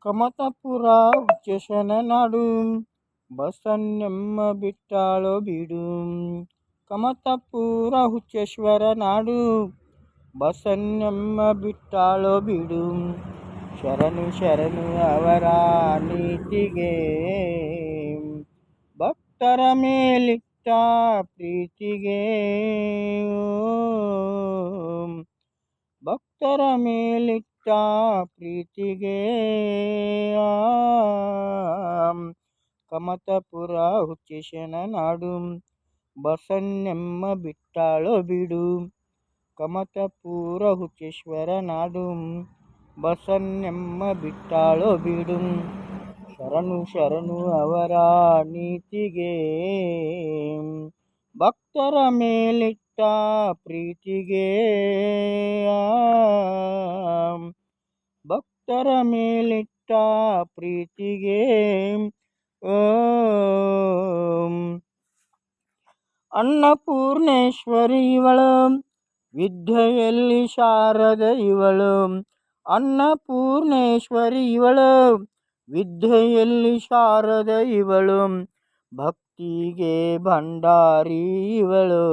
ಕಮತಪುರ ಹುಚ್ಚೇಶನ ನಾಡು ಬಸನ್ನೆಮ್ಮ ಬಿಟ್ಟಾಳೋ ಬೀಡು. ಕಮತಪುರ ಹುಚ್ಚೇಶ್ವರ ನಾಡು ಬಸನ್ನೆಮ್ಮ ಬಿಟ್ಟಾಳೋ ಬೀಡು. ಶರಣು ಶರಣು ಅವರ ನೀತಿಗೆ ಭಕ್ತರ ಮೇಲಿಟ್ಟ ಪ್ರೀತಿಗೆ. ಭಕ್ತರ ಮೇಲಿಟ್ಟ ಪ್ರೀತಿಗೆ ಕಮತಪುರ ಹುಚ್ಚೇಶನ ನಾಡು ಬಸನ್ನೆಮ್ಮ ಬಿಟ್ಟಾಳೋ ಬೀಡು. ಕಮತಪುರ ಹುಚ್ಚೇಶ್ವರ ನಾಡು ಬಸನ್ನೆಮ್ಮ ಬಿಟ್ಟಾಳೋ ಬೀಡು. ಶರಣು ಶರಣು ಅವರ ನೀತಿಗೆ ಭಕ್ತರ ಮೇಲಿಟ್ಟ ಪ್ರೀತಿಗೆ. ಭಕ್ತರ ಮೇಲಿಟ್ಟ ಪ್ರೀತಿಗೆ. ಅನ್ನಪೂರ್ಣೇಶ್ವರಿ ಇವಳು ವಿದ್ಯೆಯಲ್ಲಿ ಶಾರದೆ ಇವಳು. ಅನ್ನಪೂರ್ಣೇಶ್ವರಿ ಇವಳು ವಿದ್ಯೆಯಲ್ಲಿ ಶಾರದೆ ಇವಳು. ಭಕ್ತಿಗೆ ಭಂಡಾರಿ ಇವಳು.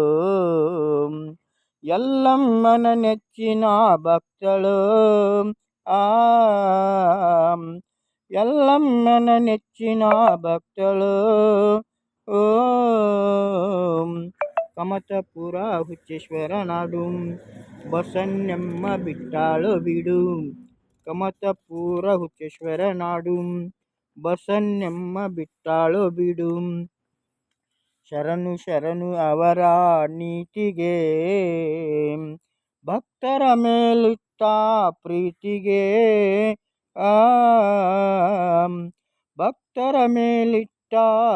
ಎಲ್ಲಮ್ಮನ ನೆಚ್ಚಿನ ಭಕ್ತಳು. ಎಲ್ಲಮ್ಮನ ನೆಚ್ಚಿನ ಭಕ್ತಳು. ಕಮತಪುರ ಹುಚ್ಚೇಶ್ವರ ನಾಡು ಬಸನ್ನೆಮ್ಮ ಬಿಟ್ಟಾಳೋ ಬೀಡು. ಕಮತಪುರ ಹುಚ್ಚೇಶ್ವರ ನಾಡು ಬಸನ್ನೆಮ್ಮ ಬಿಟ್ಟಾಳೋ ಬೀಡು. ಶರಣು ಶರಣು ಅವರ ನೀತಿಗೆ ಭಕ್ತರ ಮೇಲಿಟ್ಟ ಪ್ರೀತಿಗೆ. ಭಕ್ತರ ಮೇಲಿಟ್ಟ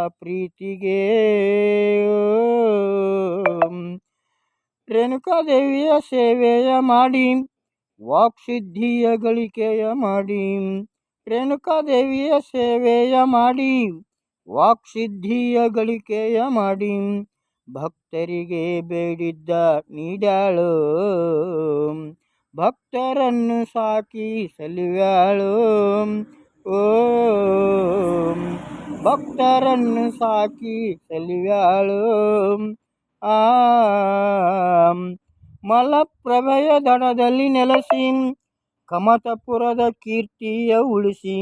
ಪ್ರೀತಿಗೆ. ರೇಣುಕಾದೇವಿಯ ಸೇವೆಯ ಮಾಡಿ ವಾಕ್ಸಿದ್ಧಿಯ ಗಳಿಕೆಯ ಮಾಡಿ. ರೇಣುಕಾದೇವಿಯ ಸೇವೆಯ ಮಾಡಿ ವಾಕ್ಸಿದ್ಧಿಯ ಗಳಿಕೆಯ ಮಾಡಿ. ಭಕ್ತರಿಗೆ ಬೇಡಿದ್ದ ನೀಡ್ಯಾಳು. ಭಕ್ತರನ್ನು ಸಾಕಿ ಸಲುವ್ಯಾಳು. ಭಕ್ತರನ್ನು ಸಾಕಿ ಸಲುವ್ಯಾಳು. ಮಲಪ್ರಭೆಯ ದಡದಲ್ಲಿ ನೆಲೆಸಿ ಕಮತಪುರದ ಕೀರ್ತಿಯ ಉಳಿಸಿ.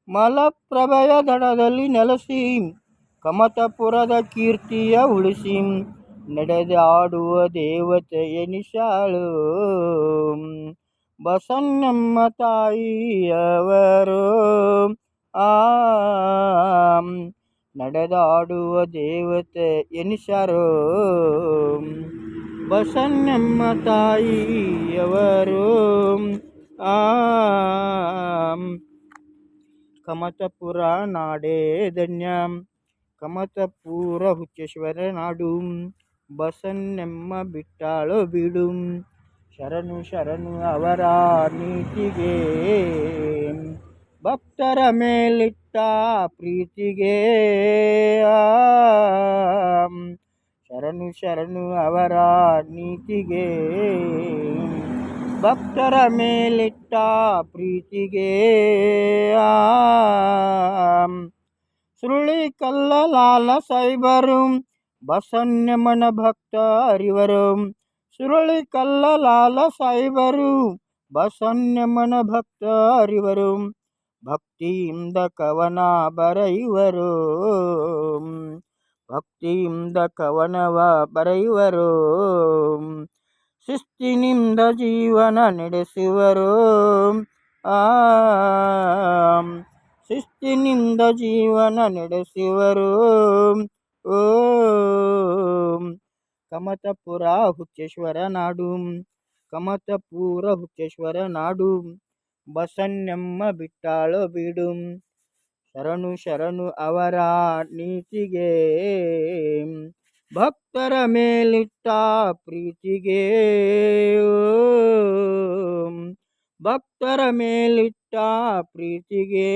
ಮಲಪ್ರಭೆಯ ದಡದಲ್ಲಿ ನೆಲೆಸಿ ಕಮತಪುರದ ಕೀರ್ತಿಯ ಉಳಿಸಿ. ನಡೆದಾಡುವ ದೇವತೆ ಎನಿಸಾಳು ಬಸನ್ನೆಮ್ಮ ತಾಯಿಯವರು. ನಡೆದಾಡುವ ದೇವತೆ ಎನಿಸಾರೋ ಬಸನ್ನೆಮ್ಮ ತಾಯಿಯವರು. ಕಮತಪುರ ನಾಡೇ ಧನ್ಯ. ಕಮತಪುರ ಹುಚ್ಚೇಶ್ವರ ನಾಡು ಬಸನ್ನೆಮ್ಮ ಬಿಟ್ಟಾಳೋ ಬೀಡು. ಶರಣು ಶರಣು ಅವರ ನೀತಿಗೆ ಭಕ್ತರ ಮೇಲಿಟ್ಟ ಪ್ರೀತಿಗೆ. ಶರಣು ಶರಣು ಅವರ ನೀತಿಗೆ ಭಕ್ತರ ಮೇಲಿಟ್ಟ ಪ್ರೀತಿಗೆ. ಸುರುಳಿ ಕಲ್ಲಲಾಲ ಸೈಬರು ಬಸನ್ನೆಮ್ಮನ ಭಕ್ತ ಅರಿವರು. ಸುರುಳಿ ಕಲ್ಲಲಾಲ ಸಾಯಿಬರು ಬಸನ್ನೆಮ್ಮನ ಭಕ್ತ ಅರಿವರು. ಭಕ್ತಿಯಿಂದ ಕವನ ಬರೆಯುವರು. ಭಕ್ತಿಯಿಂದ ಕವನವ ಬರೆಯುವರು. ಶಿಸ್ತಿನಿಂದ ಜೀವನ ನಡೆಸುವರು. ಶಿಸ್ತಿನಿಂದ ಜೀವನ ನಡೆಸುವರು. ಕಮತಪುರ ಹುಚ್ಚೇಶ್ವರ ನಾಡು ಕಮತಪುರ ಹುಚ್ಚೇಶ್ವರ ನಾಡು ಬಸನ್ನೆಮ್ಮ ಬಿಟ್ಟಾಳೋ ಬೀಡು. ಶರಣು ಶರಣು ಅವರ ನೀತಿಗೆ ಭಕ್ತರ ಮೇಲಿಟ್ಟ ಪ್ರೀತಿಗೆ. ಭಕ್ತರ ಮೇಲಿಟ್ಟ ಪ್ರೀತಿಗೆ.